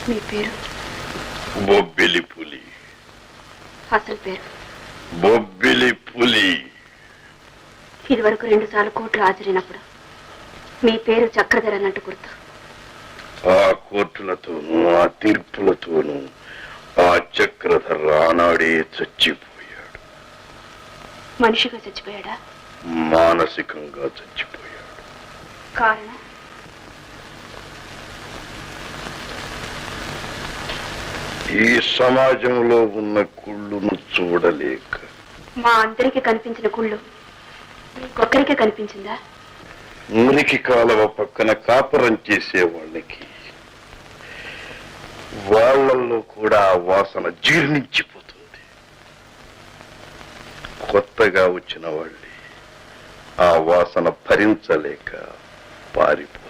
మీ పేరు? బొబ్బిలి పులి. అసలు పేరు? బొబ్బిలి పులి. ఇదివరకు 2 సార్లు కోర్టులో హాజరైనప్పుడు మీ పేరు చక్రధర్ అన్నట్టు గుర్తు. ఆ కోర్టులతోనూ ఆ తీర్పులతోనూ ఆ చక్రధర్ ఆనాడే చచ్చిపోయాడు. మనిషిగా చచ్చిపోయాడా? మానసికంగా చచ్చిపోయాడు. కారణం? ఈ సమాజంలో ఉన్న కుళ్ళును చూడలేక. మా అందరికీ కనిపించిన కుళ్ళు మీకొక్కరికే కనిపించిందా? మురికి కాలువ పక్కన కాపురం చేసే వాళ్ళకి వాళ్ళల్లో కూడా ఆ వాసన జీర్ణించిపోతుంది. కొత్తగా వచ్చిన వాళ్ళే ఆ వాసన భరించలేక పారిపో